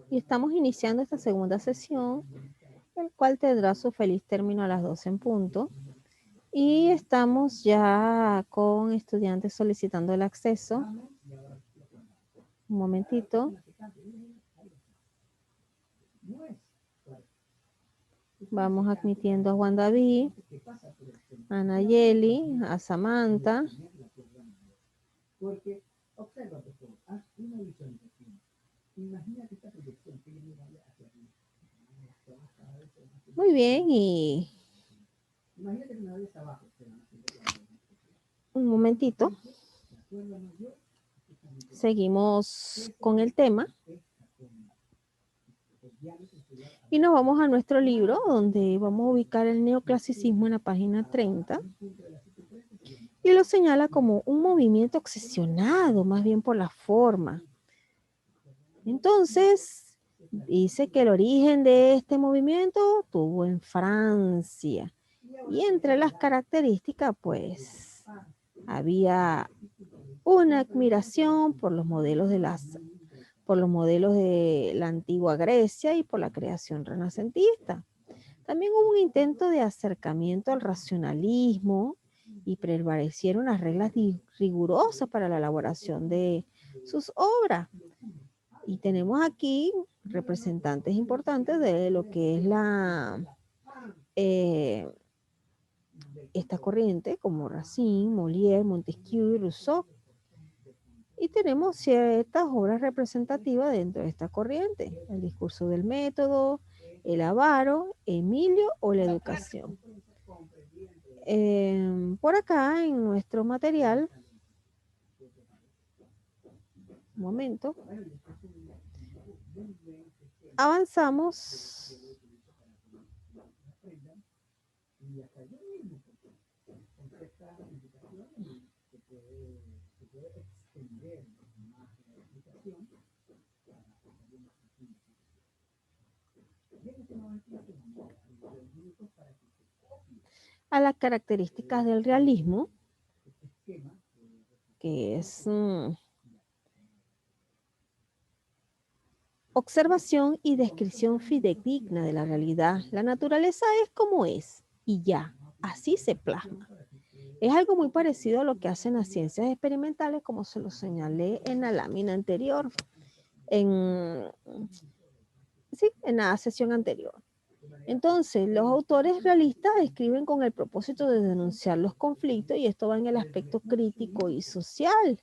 Y estamos iniciando esta segunda sesión, el cual tendrá su feliz término a las 12 en punto. Y estamos ya con estudiantes solicitando el acceso. Un momentito. Vamos admitiendo a Juan David, a Nayeli, a Samantha. Muy bien, y un momentito. Seguimos con el tema. Y nos vamos a nuestro libro, donde vamos a ubicar el neoclasicismo en la página 30. Y lo señala como un movimiento obsesionado, más bien por la forma. Entonces, dice que el origen de este movimiento tuvo en Francia. Y entre las características, pues, había una admiración por los modelos de la antigua Grecia y por la creación renacentista. También hubo un intento de acercamiento al racionalismo y prevalecieron las reglas rigurosas para la elaboración de sus obras. Y tenemos aquí representantes importantes de lo que es eh, esta corriente, como Racine, Molière, Montesquieu y Rousseau. Y tenemos ciertas obras representativas dentro de esta corriente: el discurso del método, el avaro, Emilio o la educación. Por acá en nuestro material, un momento, avanzamos a las características del realismo, que es observación y descripción fidedigna de la realidad. La naturaleza es como es y ya, así se plasma. Es algo muy parecido a lo que hacen las ciencias experimentales, como se lo señalé en la lámina anterior, en, sí, en la sesión anterior. Entonces, los autores realistas escriben con el propósito de denunciar los conflictos, y esto va en el aspecto crítico y social.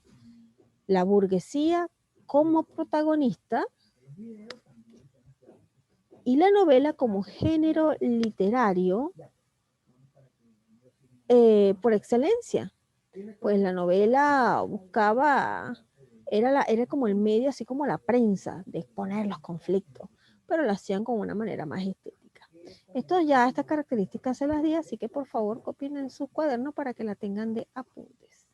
La burguesía como protagonista y la novela como género literario por excelencia. Pues la novela buscaba, era como el medio, así como la prensa, de exponer los conflictos, pero lo hacían con una manera más estética. Estas características se las di, así que por favor copien en sus cuadernos para que la tengan de apuntes.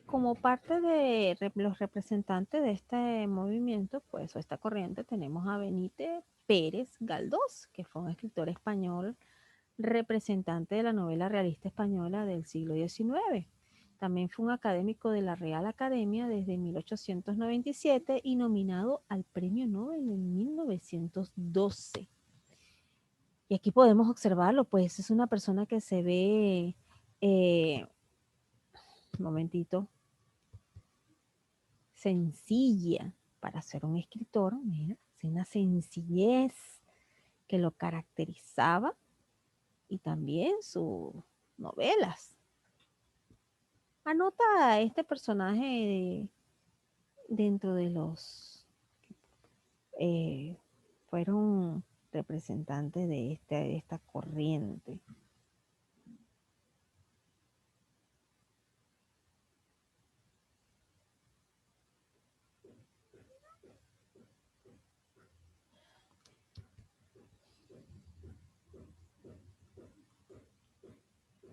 Como parte de los representantes de este movimiento, pues, o esta corriente, tenemos a Benítez Pérez Galdós, que fue un escritor español representante de la novela realista española del siglo XIX. También fue un académico de la Real Academia desde 1897 y nominado al Premio Nobel en 1912. Y aquí podemos observarlo, pues es una persona que se ve, un momentito, sencilla para ser un escritor, mira, una sencillez que lo caracterizaba y también sus novelas. Anota este personaje dentro de los fueron representantes de esta corriente.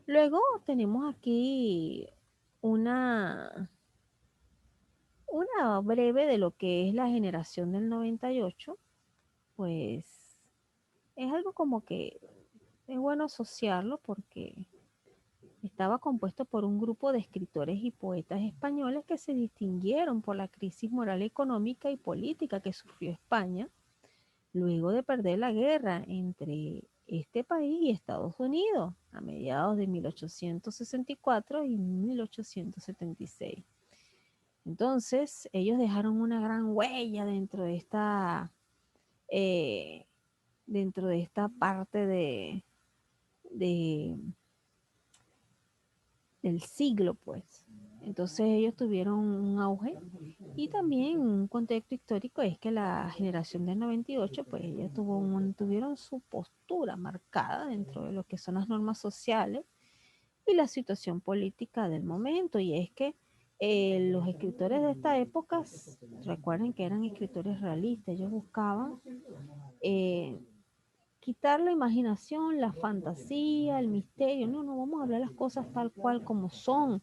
Luego tenemos aquí una, una breve de lo que es la generación del 98, pues es algo como que es bueno asociarlo porque estaba compuesto por un grupo de escritores y poetas españoles que se distinguieron por la crisis moral, económica y política que sufrió España luego de perder la guerra entre este país y Estados Unidos a mediados de 1864 y 1876. Entonces, ellos dejaron una gran huella eh, dentro de esta parte de, del siglo, pues. Entonces ellos tuvieron un auge y también un contexto histórico es que la generación del 98, pues ellos tuvieron su postura marcada dentro de lo que son las normas sociales y la situación política del momento. Y es que los escritores de esta época, recuerden que eran escritores realistas, ellos buscaban eh, quitar la imaginación, la fantasía, el misterio. No, no, vamos a hablar las cosas tal cual como son.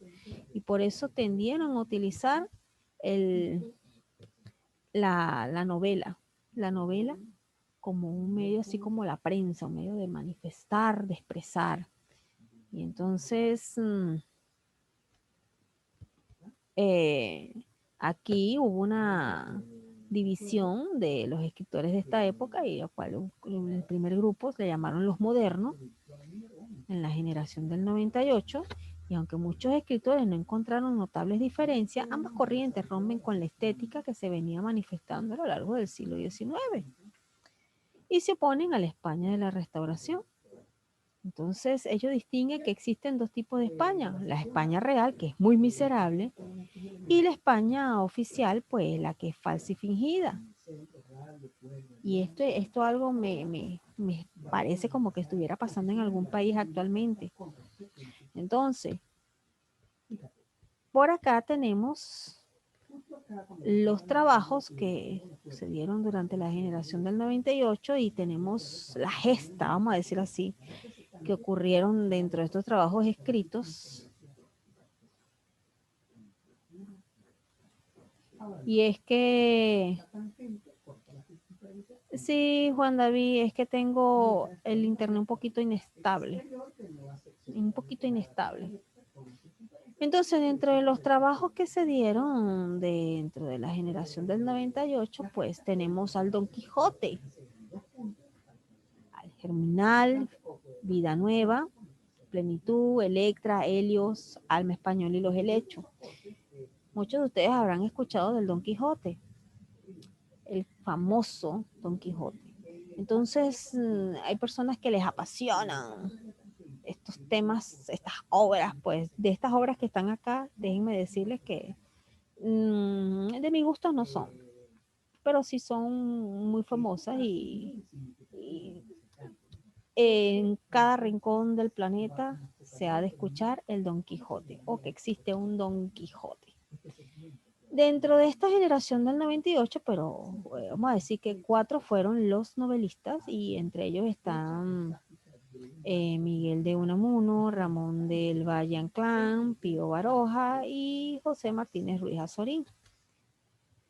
Y por eso tendieron a utilizar el, la novela como un medio, así como la prensa, un medio de manifestar, de expresar. Y entonces eh, aquí hubo una división de los escritores de esta época y al cual el primer grupo se llamaron los modernos en la generación del 98, y aunque muchos escritores no encontraron notables diferencias, ambas corrientes rompen con la estética que se venía manifestando a lo largo del siglo XIX y se oponen a la España de la Restauración. Entonces ellos distinguen que existen dos tipos de España, la España real, que es muy miserable, y la España oficial, pues la que es falsa y fingida. Y esto algo me parece como que estuviera pasando en algún país actualmente. Entonces, por acá tenemos los trabajos que se dieron durante la generación del 98 y tenemos la gesta, vamos a decir así, que ocurrieron dentro de estos trabajos escritos. Y es que, sí, Juan David, es que tengo el internet un poquito inestable, un poquito inestable. Entonces, dentro de los trabajos que se dieron dentro de la generación del 98, pues tenemos al Don Quijote, al Germinal, Vida Nueva, Plenitud, Electra, Helios, Alma Española y los Helechos. Muchos de ustedes habrán escuchado del Don Quijote, el famoso Don Quijote. Entonces, hay personas que les apasionan estos temas, estas obras, pues de estas obras que están acá, déjenme decirles que de mi gusto no son, pero sí son muy famosas y en cada rincón del planeta se ha de escuchar el Don Quijote o que existe un Don Quijote. Dentro de esta generación del 98, pero vamos a decir que 4 fueron los novelistas y entre ellos están Miguel de Unamuno, Ramón del Valle Inclán, Pío Baroja y José Martínez Ruiz Azorín.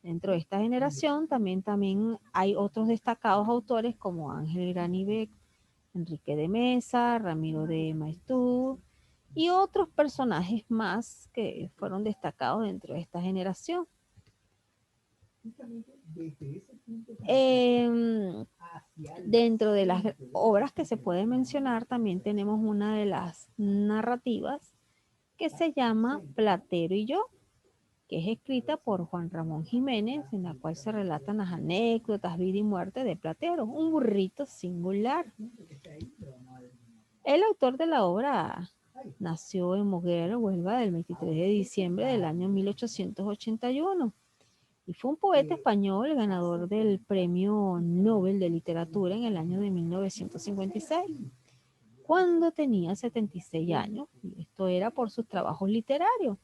Dentro de esta generación también hay otros destacados autores como Ángel Granibec, Enrique de Mesa, Ramiro de Maeztu y otros personajes más que fueron destacados dentro de esta generación. Dentro de las obras que se pueden mencionar, también tenemos una de las narrativas que se llama Platero y yo, que es escrita por Juan Ramón Jiménez, en la cual se relatan las anécdotas, vida y muerte de Platero, un burrito singular. El autor de la obra nació en Moguer, Huelva, el 23 de diciembre del año 1881 y fue un poeta español ganador del Premio Nobel de Literatura en el año de 1956, cuando tenía 76 años, y esto era por sus trabajos literarios,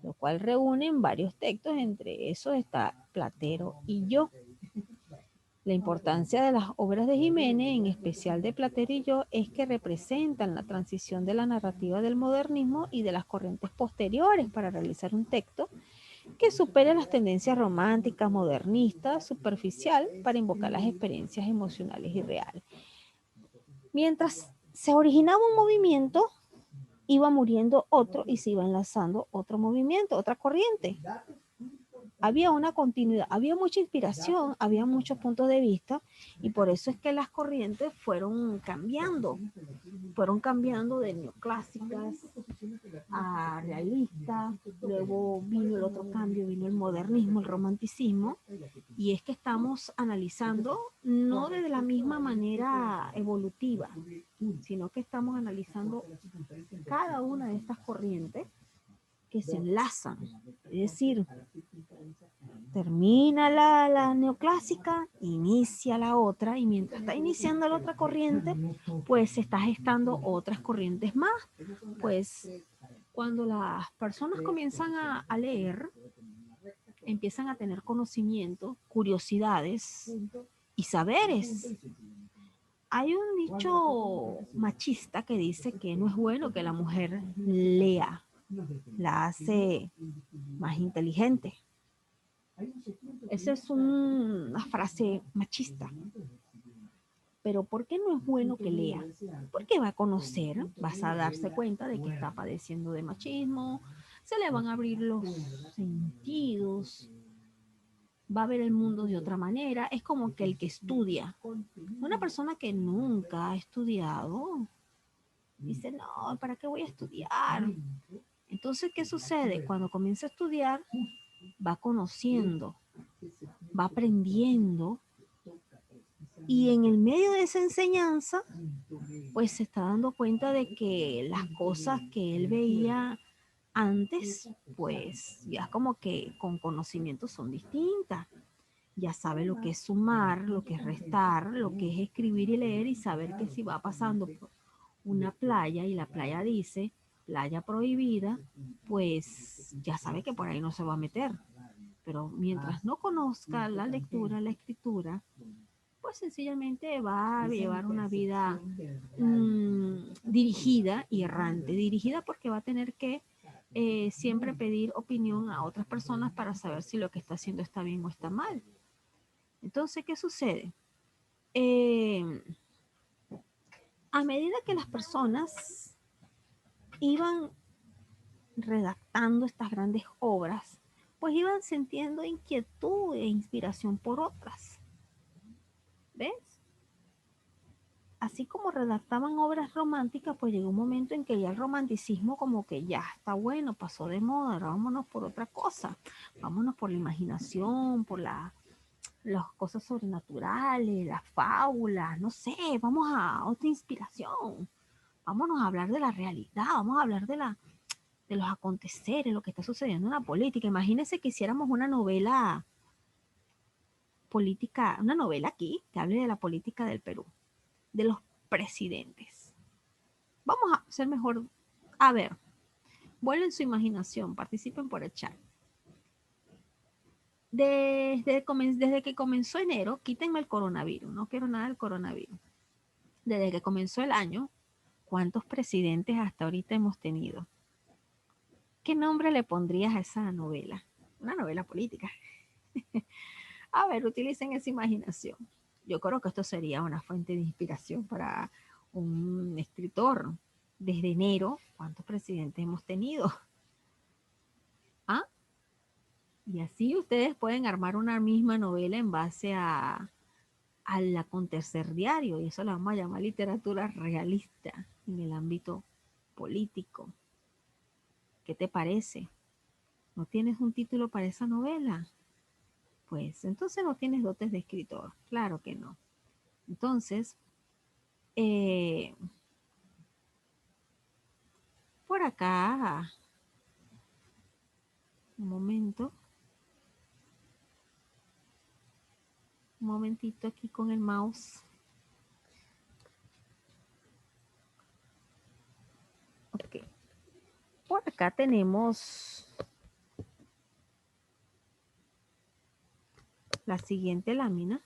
lo cual reúnen varios textos, entre esos está Platero y yo. La importancia de las obras de Jiménez, en especial de Platero y yo, es que representan la transición de la narrativa del modernismo y de las corrientes posteriores para realizar un texto que supere las tendencias románticas, modernistas, superficial, para invocar las experiencias emocionales y reales. Mientras se originaba un movimiento, iba muriendo otro y se iba enlazando otro movimiento, otra corriente. Había una continuidad, había mucha inspiración, había muchos puntos de vista y por eso es que las corrientes fueron cambiando de neoclásicas a realistas, luego vino el otro cambio, vino el modernismo, el romanticismo, y es que estamos analizando no de la misma manera evolutiva, sino que estamos analizando cada una de estas corrientes que se enlazan. Es decir, termina la neoclásica, inicia la otra, y mientras está iniciando la otra corriente, pues se está gestando otras corrientes más. Pues cuando las personas comienzan a leer, empiezan a tener conocimiento, curiosidades y saberes. Hay un dicho machista que dice que no es bueno que la mujer lea, la hace más inteligente. Esa es una frase machista. Pero ¿por qué no es bueno que lea? Porque va a conocer, vas a darse cuenta de que está padeciendo de machismo, se le van a abrir los sentidos, va a ver el mundo de otra manera. Es como que el que estudia, una persona que nunca ha estudiado, dice, no, ¿para qué voy a estudiar? Entonces, ¿qué sucede? Cuando comienza a estudiar, va conociendo, va aprendiendo, y en el medio de esa enseñanza, pues se está dando cuenta de que las cosas que él veía antes, pues ya como que con conocimiento son distintas. Ya sabe lo que es sumar, lo que es restar, lo que es escribir y leer, y saber que si va pasando por una playa y la playa dice playa prohibida, pues ya sabe que por ahí no se va a meter. Pero mientras no conozca la lectura, la escritura, pues sencillamente va a llevar una vida dirigida y errante. Dirigida porque va a tener que siempre pedir opinión a otras personas para saber si lo que está haciendo está bien o está mal. Entonces, ¿qué sucede? A medida que las personas iban redactando estas grandes obras, pues iban sintiendo inquietud e inspiración por otras. ¿Ves? Así como redactaban obras románticas, pues llegó un momento en que ya el romanticismo como que ya está bueno, pasó de moda, ahora vámonos por otra cosa, vámonos por la imaginación, por las cosas sobrenaturales, las fábulas, no sé, vamos a otra inspiración, vámonos a hablar de la realidad, vamos a hablar de los aconteceres, lo que está sucediendo en la política. Imagínense que hiciéramos una novela política, una novela aquí que hable de la política del Perú, de los presidentes. Vamos a ser mejor, a ver, vuelven su imaginación, participen por el chat. Desde que comenzó enero, quítenme el coronavirus, no quiero nada del coronavirus. Desde que comenzó el año, ¿cuántos presidentes hasta ahorita hemos tenido? ¿Qué nombre le pondrías a esa novela? Una novela política. A ver, utilicen esa imaginación. Yo creo que esto sería una fuente de inspiración para un escritor. Desde enero, ¿cuántos presidentes hemos tenido? ¿Ah? Y así ustedes pueden armar una misma novela en base al acontecer diario, y eso la vamos a llamar literatura realista en el ámbito político. ¿Qué te parece? ¿No tienes un título para esa novela? Pues entonces no tienes dotes de escritor. Claro que no. Entonces, eh, por acá, un momento, un momentito aquí con el mouse. Ok. Por acá tenemos la siguiente lámina.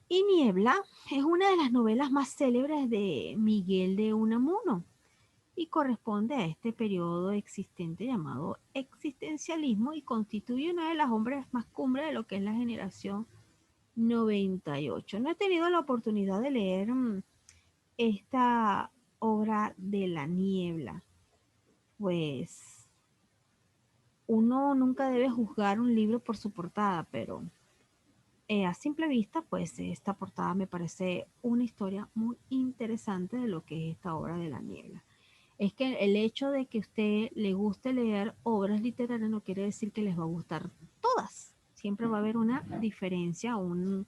Y Niebla es una de las novelas más célebres de Miguel de Unamuno y corresponde a este periodo existente llamado existencialismo y constituye una de las obras más cumbres de lo que es la generación 98. No he tenido la oportunidad de leer esta obra de La Niebla, pues uno nunca debe juzgar un libro por su portada, pero a simple vista, pues esta portada me parece una historia muy interesante de lo que es esta obra de La Niebla. Es que el hecho de que a usted le guste leer obras literarias no quiere decir que les va a gustar todas. Siempre va a haber una diferencia, una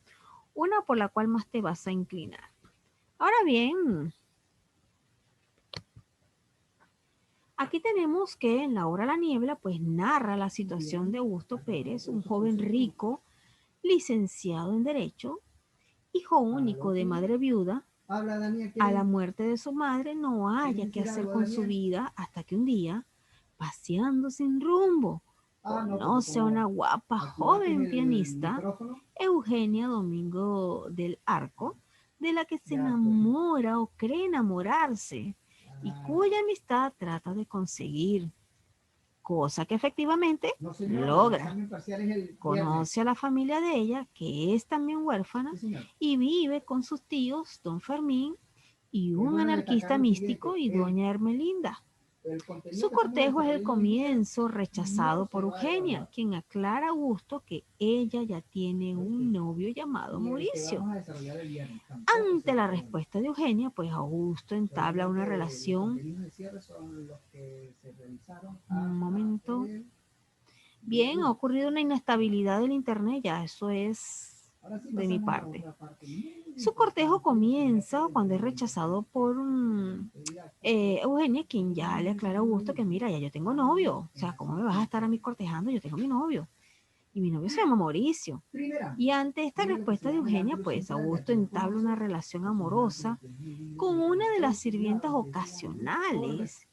por la cual más te vas a inclinar. Ahora bien, aquí tenemos que en la obra La Niebla, pues narra la situación de Augusto Pérez, un joven rico, licenciado en Derecho, hijo único de madre viuda. A la muerte de su madre no haya qué hacer con su vida hasta que un día, paseando sin rumbo, conoce a una guapa joven pianista, Eugenia Domingo del Arco, de la que se enamora o cree enamorarse y cuya amistad trata de conseguir, cosa que efectivamente logra. Conoce a la familia de ella, que es también huérfana, y vive con sus tíos, don Fermín, y un anarquista místico y doña Hermelinda. Su cortejo es el comienzo rechazado por Eugenia, quien aclara a Augusto que ella ya tiene un novio llamado Mauricio. Ante la respuesta de Eugenia, pues Augusto entabla una relación. Un momento. Bien, ha ocurrido una inestabilidad del internet, ya eso es de mi parte. Su cortejo comienza cuando es rechazado por Eugenia, quien ya le aclara a Augusto que mira, ya yo tengo novio, o sea, ¿cómo me vas a estar a mí cortejando? Yo tengo mi novio, y mi novio se llama Mauricio. Y ante esta respuesta de Eugenia, pues Augusto entabla una relación amorosa con una de las sirvientas ocasionales,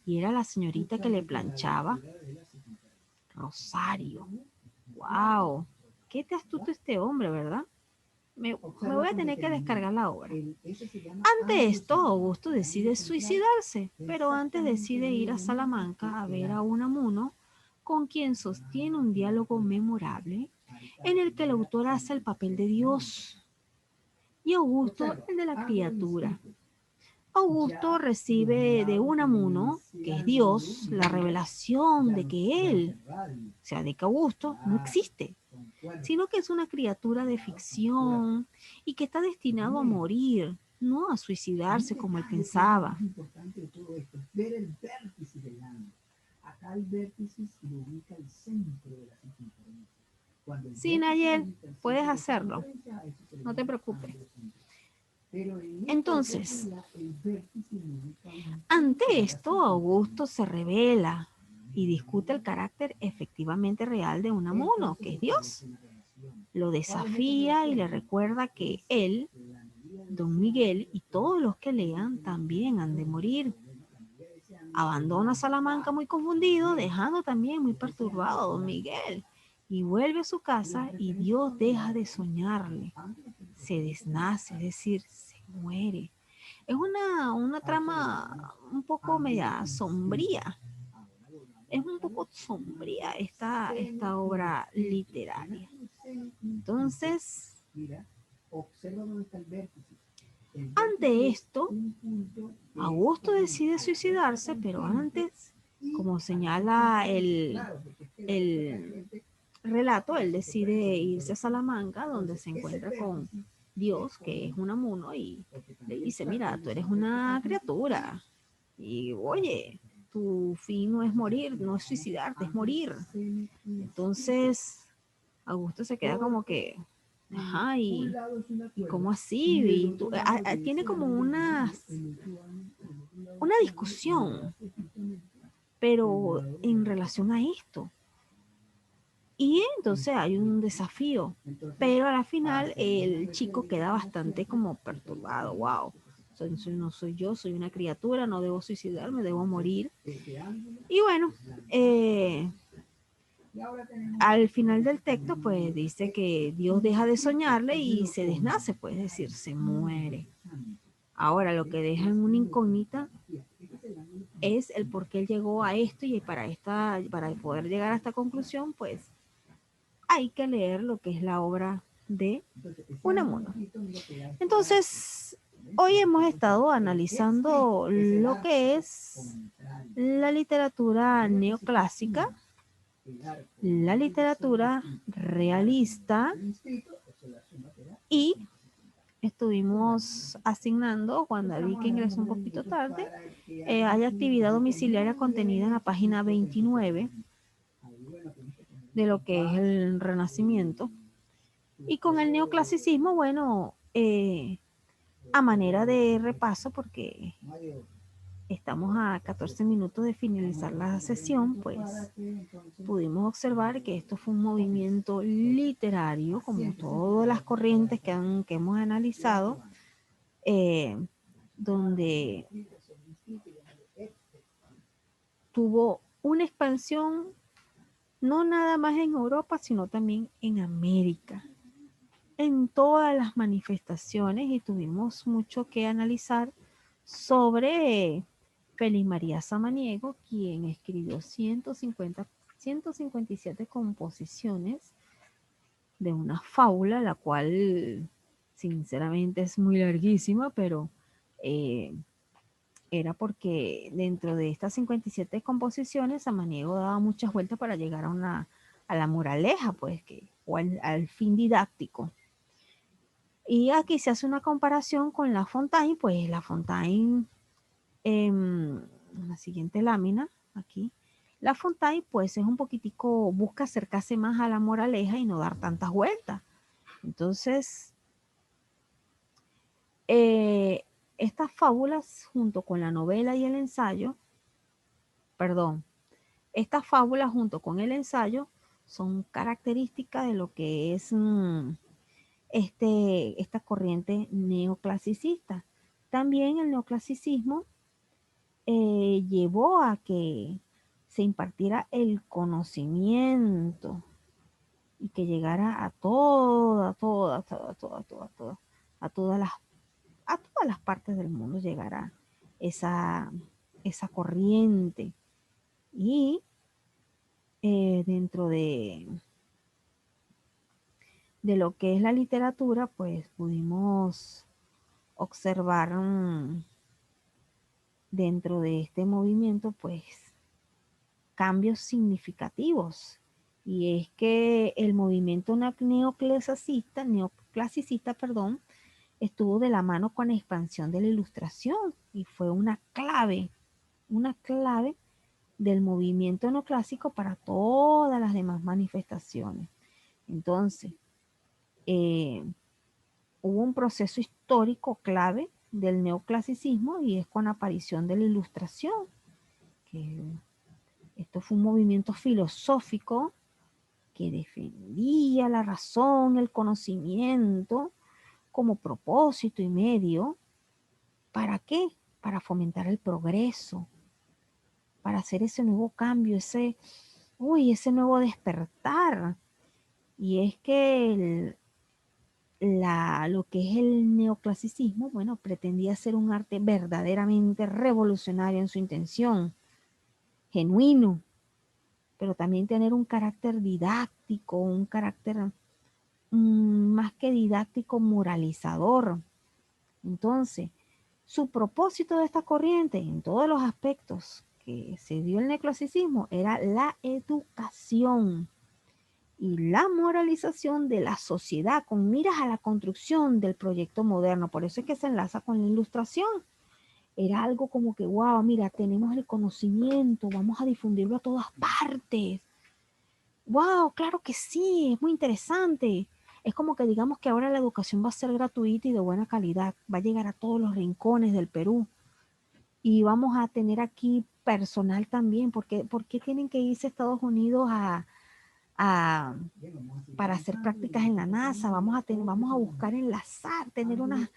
y era la señorita que le planchaba, Rosario. ¡Wow! Qué te astuto este hombre, ¿verdad? Me voy a tener que descargar la obra. Ante esto, Augusto decide suicidarse, pero antes decide ir a Salamanca a ver a Unamuno, con quien sostiene un diálogo memorable en el que el autor hace el papel de Dios y Augusto el de la criatura. Augusto recibe de Unamuno, que es Dios, la revelación de que él, o sea, de que Augusto no existe, sino que es una criatura de ficción y que está destinado a morir, no a suicidarse como él pensaba. Sí, Nayel, puedes hacerlo, no te preocupes. Entonces, ante esto, Augusto se revela y discute el carácter efectivamente real de Unamuno, que es Dios. Lo desafía y le recuerda que él, don Miguel y todos los que lean también han de morir. Abandona Salamanca muy confundido, dejando también muy perturbado a don Miguel, y vuelve a su casa y Dios deja de soñarle. se desnace, es decir, se muere. Es una trama un poco media sombría. Es un poco sombría esta obra literaria. Entonces, ante esto, Augusto decide suicidarse, pero antes, como señala el relato, él decide irse a Salamanca, donde se encuentra con Dios, que es Unamuno, y le dice, mira, tú eres una criatura, y oye, tu fin no es morir, no es suicidarte, es morir. Entonces, Augusto se queda como que, ajá, y ¿cómo así? Tiene como una discusión, pero en relación a esto. Y entonces hay un desafío, pero a la final el chico queda bastante como perturbado, wow. No soy yo, soy una criatura, no debo suicidarme, debo morir. Y bueno, al final del texto pues dice que Dios deja de soñarle y se desnace, pues es decir, se muere. Ahora lo que deja en una incógnita es el por qué él llegó a esto y para poder llegar a esta conclusión, pues hay que leer lo que es la obra de Unamuno. Entonces, hoy hemos estado analizando lo que es la literatura neoclásica, la literatura realista y estuvimos asignando, Juan David que ingresó un poquito tarde, hay actividad domiciliaria contenida en la página 29 de lo que es el Renacimiento. Y con el neoclasicismo, bueno, a manera de repaso, porque estamos a 14 minutos de finalizar la sesión, pues pudimos observar que esto fue un movimiento literario, como todas las corrientes que hemos analizado, donde tuvo una expansión no nada más en Europa, sino también en América, en todas las manifestaciones, y tuvimos mucho que analizar sobre Félix María Samaniego, quien escribió 157 composiciones de una fábula, la cual sinceramente es muy larguísima, pero eh, era porque dentro de estas 57 composiciones Samaniego daba muchas vueltas para llegar a la moraleja, pues, o al fin didáctico. Y aquí se hace una comparación con La Fontaine, pues La Fontaine, en la siguiente lámina, aquí, La Fontaine, pues es un poquitico, busca acercarse más a la moraleja y no dar tantas vueltas. Entonces, estas fábulas, junto con la novela y el ensayo, perdón, estas fábulas junto con el ensayo son características de lo que es esta corriente neoclasicista. También el neoclasicismo llevó a que se impartiera el conocimiento y que llegara a a todas las, a todas las partes del mundo llegara esa corriente. Y dentro de lo que es la literatura, pues pudimos observar dentro de este movimiento, pues cambios significativos. Y es que el movimiento neoclasicista, perdón, estuvo de la mano con la expansión de la Ilustración y fue una clave del movimiento neoclásico para todas las demás manifestaciones. Entonces, hubo un proceso histórico clave del neoclasicismo y es con la aparición de la Ilustración, que esto fue un movimiento filosófico que defendía la razón, el conocimiento como propósito y medio. ¿Para qué? Para fomentar el progreso, para hacer ese nuevo cambio, ese nuevo despertar. Y es que lo que es el neoclasicismo, bueno, pretendía ser un arte verdaderamente revolucionario en su intención, genuino, pero también tener un carácter didáctico, un carácter más que didáctico, moralizador. Entonces, su propósito de esta corriente, en todos los aspectos que se dio el neoclasicismo, era la educación y la moralización de la sociedad con miras a la construcción del proyecto moderno. Por eso es que se enlaza con la ilustración. Era algo como que, wow, mira, tenemos el conocimiento, vamos a difundirlo a todas partes. Wow, claro que sí, es muy interesante. Es como que digamos que ahora la educación va a ser gratuita y de buena calidad, va a llegar a todos los rincones del Perú y vamos a tener aquí personal también, porque ¿por qué tienen que irse a Estados Unidos a, para hacer prácticas en la NASA? Vamos a buscar enlazar, tener una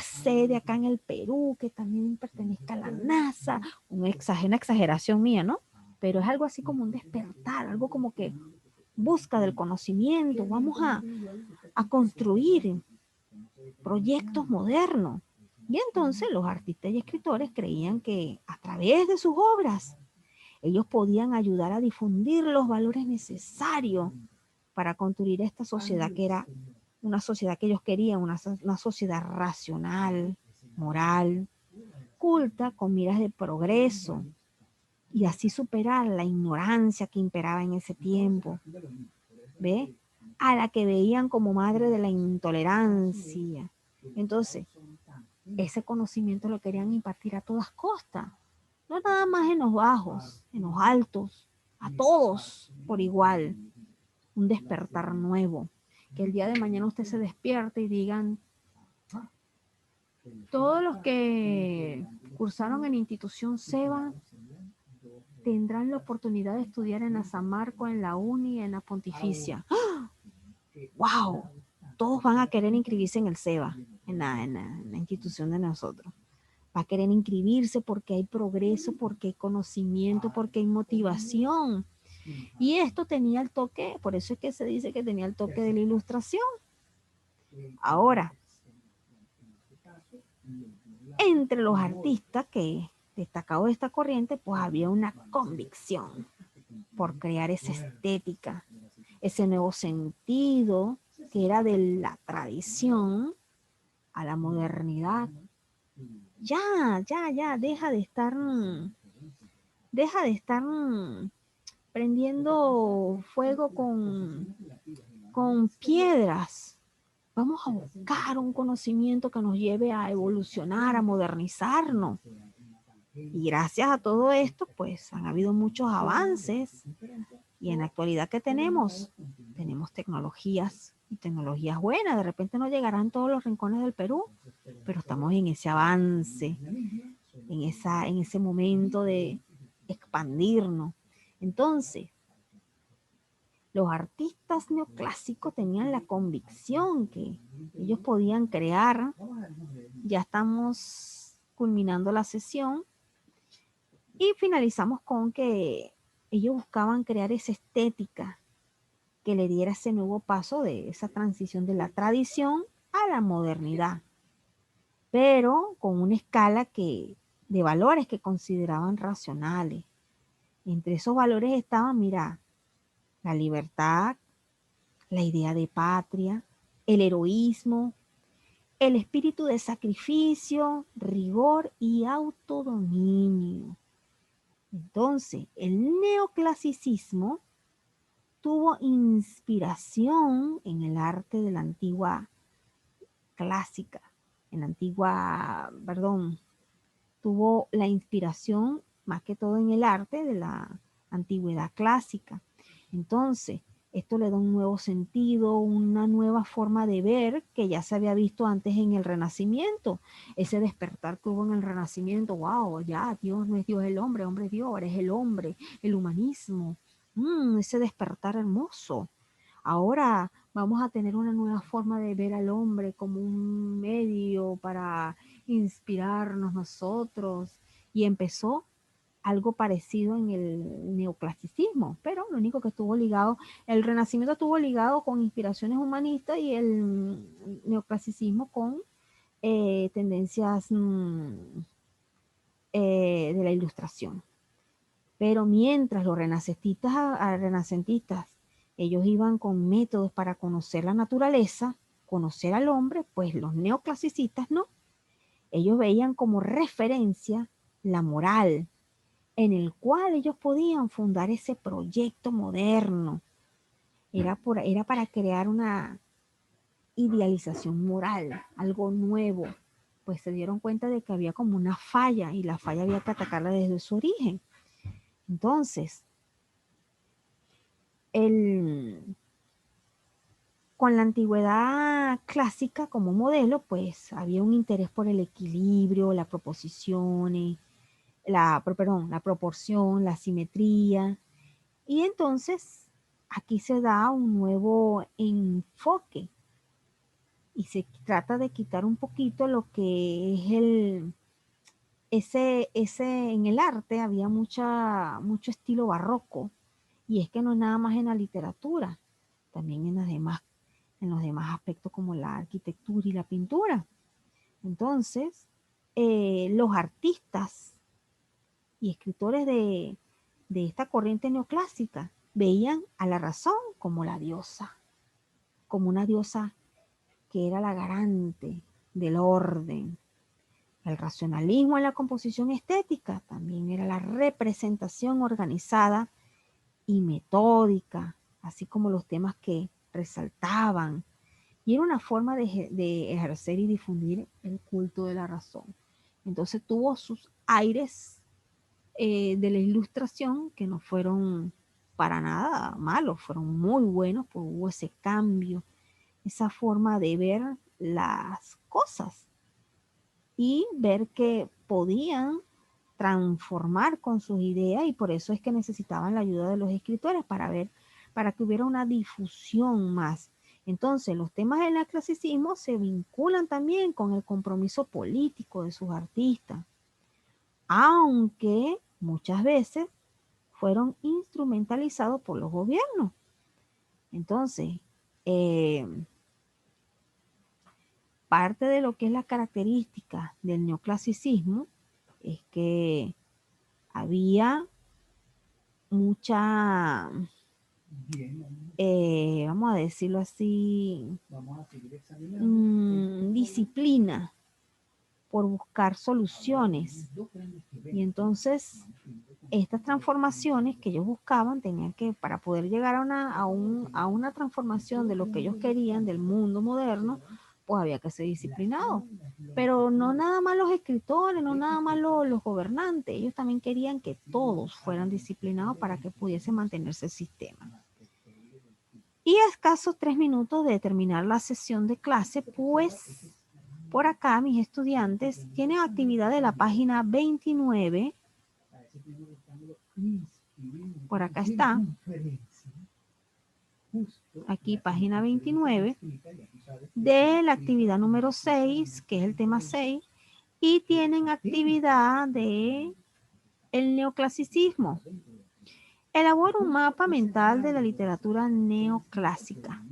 sede acá en el Perú que también pertenezca a la NASA, una exageración mía, ¿no? Pero es algo así como un despertar, algo como que busca del conocimiento, vamos a construir proyectos modernos. Y entonces los artistas y escritores creían que a través de sus obras ellos podían ayudar a difundir los valores necesarios para construir esta sociedad que era una sociedad que ellos querían, una sociedad racional, moral, culta, con miras de progreso, y así superar la ignorancia que imperaba en ese tiempo, ¿ve? A la que veían como madre de la intolerancia. Entonces, ese conocimiento lo querían impartir a todas costas, no nada más en los bajos, en los altos, a todos por igual, un despertar nuevo, que el día de mañana usted se despierte y digan, todos los que cursaron en institución SEBA tendrán la oportunidad de estudiar en la San Marco, en la Uni, en la Pontificia. ¡Wow! Todos van a querer inscribirse en el SEBA, en la institución de nosotros. Va a querer inscribirse porque hay progreso, porque hay conocimiento, porque hay motivación. Y esto tenía el toque, por eso es que se dice que tenía el toque de la ilustración. Ahora, entre los artistas que destacados de esta corriente, pues había una convicción por crear esa estética, ese nuevo sentido que era de la tradición a la modernidad. Ya, deja de estar prendiendo fuego con piedras. Vamos a buscar un conocimiento que nos lleve a evolucionar, a modernizarnos. Y gracias a todo esto, pues han habido muchos avances. Y en la actualidad que tenemos tecnologías y tecnologías buenas. De repente no llegarán todos los rincones del Perú, pero estamos en ese avance, en ese momento de expandirnos. Entonces, los artistas neoclásicos tenían la convicción que ellos podían crear. Ya estamos culminando la sesión y finalizamos con que ellos buscaban crear esa estética que le diera ese nuevo paso de esa transición de la tradición a la modernidad, pero con una escala de valores que consideraban racionales. Entre esos valores estaban, mira, la libertad, la idea de patria, el heroísmo, el espíritu de sacrificio, rigor y autodominio. Entonces, el neoclasicismo tuvo inspiración en el arte de la antigua clásica, tuvo la inspiración más que todo en el arte de la antigüedad clásica. Entonces, esto le da un nuevo sentido, una nueva forma de ver que ya se había visto antes en el Renacimiento. Ese despertar que hubo en el Renacimiento, wow, ya Dios no es Dios el hombre es Dios, ahora es el hombre, el humanismo. Ese despertar hermoso. Ahora vamos a tener una nueva forma de ver al hombre como un medio para inspirarnos nosotros. Y empezó algo parecido en el neoclasicismo, pero lo único que estuvo ligado, el Renacimiento estuvo ligado con inspiraciones humanistas y el neoclasicismo con tendencias de la Ilustración. Pero mientras los renacentistas, ellos iban con métodos para conocer la naturaleza, conocer al hombre, pues los neoclasicistas no. Ellos veían como referencia la moral, en el cual ellos podían fundar ese proyecto moderno. Era para crear una idealización moral, algo nuevo. Pues se dieron cuenta de que había como una falla y la falla había que atacarla desde su origen. Entonces, con la antigüedad clásica como modelo, pues había un interés por el equilibrio, la proposición, la proporción, la simetría. Y entonces aquí se da un nuevo enfoque y se trata de quitar un poquito lo que es en el arte había mucho estilo barroco, y es que no es nada más en la literatura, también en los demás aspectos como la arquitectura y la pintura. Entonces, los artistas y escritores de esta corriente neoclásica veían a la razón como la diosa, como una diosa que era la garante del orden. El racionalismo en la composición estética también era la representación organizada y metódica, así como los temas que resaltaban. Y era una forma de ejercer y difundir el culto de la razón. Entonces tuvo sus aires de la Ilustración que no fueron para nada malos, fueron muy buenos, porque hubo ese cambio, esa forma de ver las cosas y ver que podían transformar con sus ideas, y por eso es que necesitaban la ayuda de los escritores para que hubiera una difusión más. Entonces, los temas del clasicismo se vinculan también con el compromiso político de sus artistas, aunque muchas veces fueron instrumentalizados por los gobiernos. Entonces, eh, parte de lo que es la característica del neoclasicismo es que había mucha, vamos a decirlo así, disciplina por buscar soluciones. Y entonces estas transformaciones que ellos buscaban tenían que, para poder llegar a una transformación de lo que ellos querían del mundo moderno, pues había que ser disciplinado. Pero no nada más los escritores, no nada más los gobernantes, ellos también querían que todos fueran disciplinados para que pudiese mantenerse el sistema. Y a escasos 3 minutos de terminar la sesión de clase, pues por acá mis estudiantes tienen actividad de la página 29. Por acá está. Aquí página 29 de la actividad número 6, que es el tema 6, y tienen actividad de el neoclasicismo. Elabora un mapa mental de la literatura neoclásica.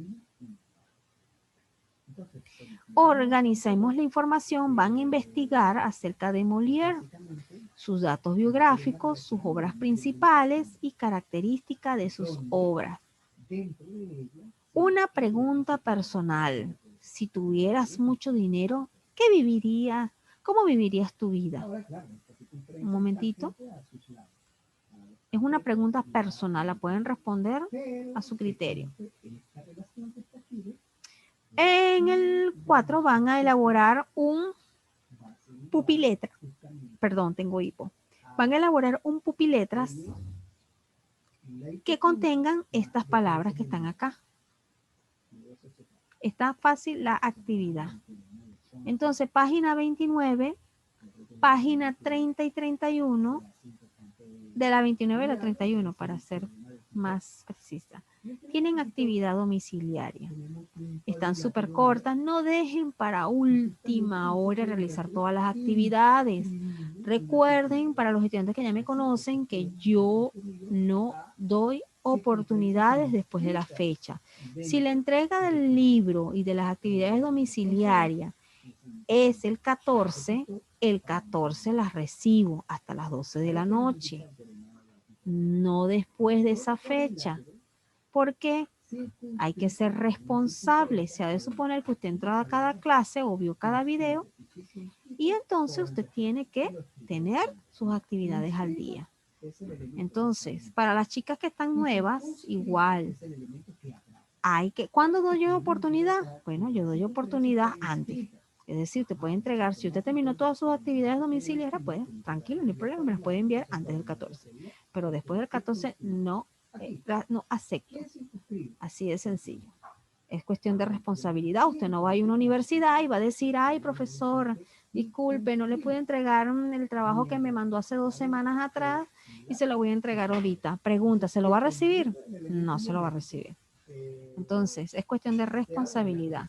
Organicemos la información, van a investigar acerca de Molière, sus datos biográficos, sus obras principales y características de sus obras. Una pregunta personal. Si tuvieras mucho dinero, ¿qué vivirías? ¿Cómo vivirías tu vida? Un momentito. Es una pregunta personal, la pueden responder a su criterio. En el 4 van a elaborar un pupiletra. Perdón, tengo hipo. Van a elaborar un pupiletras que contengan estas palabras que están acá. Está fácil la actividad. Entonces, página 29, página 30 y 31, de la 29 a la 31, para ser más precisa. Tienen actividad domiciliaria. Están súper cortas. No dejen para última hora realizar todas las actividades. Recuerden, para los estudiantes que ya me conocen, que yo no doy oportunidades después de la fecha. Si la entrega del libro y de las actividades domiciliarias es el 14 las recibo hasta las 12 de la noche, no después de esa fecha, porque hay que ser responsable. Se ha de suponer que usted entró a cada clase o vio cada video y entonces usted tiene que tener sus actividades al día. Entonces, para las chicas que están nuevas, igual. ¿Cuándo doy yo oportunidad? Bueno, yo doy oportunidad antes. Es decir, usted puede entregar, si usted terminó todas sus actividades domiciliarias, pues tranquilo, no hay problema, me las puede enviar antes del 14. Pero después del 14 no, no acepto. Así de sencillo. Es cuestión de responsabilidad. Usted no va a ir a una universidad y va a decir, ay, profesor, disculpe, no le pude entregar el trabajo que me mandó hace 2 semanas atrás y se lo voy a entregar ahorita. Pregunta, ¿se lo va a recibir? No se lo va a recibir. Entonces, es cuestión de responsabilidad.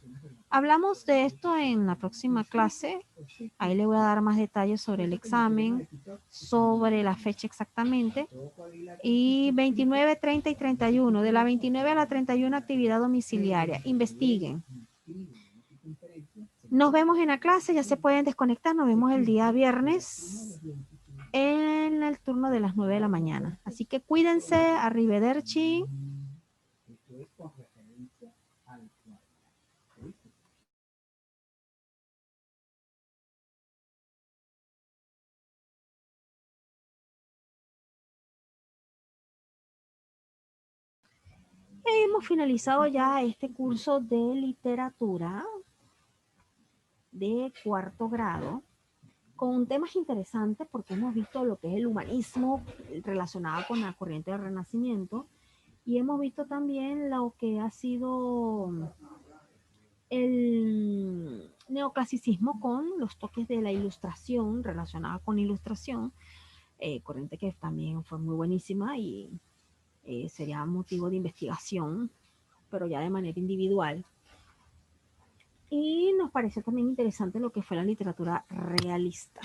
Hablamos de esto en la próxima clase. Ahí le voy a dar más detalles sobre el examen, sobre la fecha exactamente. Y 29, 30 y 31. De la 29 a la 31 actividad domiciliaria. Investiguen. Nos vemos en la clase, ya se pueden desconectar. Nos vemos el día viernes en el turno de las 9 de la mañana. Así que cuídense, arrivederci. Hemos finalizado ya este curso de literatura de 4º grado con temas interesantes porque hemos visto lo que es el humanismo relacionado con la corriente del Renacimiento y hemos visto también lo que ha sido el neoclasicismo con los toques de la ilustración relacionada con ilustración, corriente que también fue muy buenísima y sería motivo de investigación, pero ya de manera individual. Y nos pareció también interesante lo que fue la literatura realista.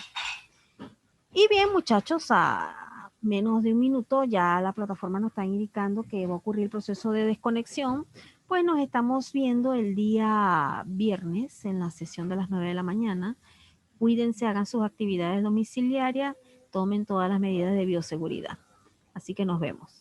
Y bien, muchachos, a menos de un minuto ya la plataforma nos está indicando que va a ocurrir el proceso de desconexión, pues nos estamos viendo el día viernes en la sesión de las 9 de la mañana. Cuídense, hagan sus actividades domiciliarias, tomen todas las medidas de bioseguridad. Así que nos vemos.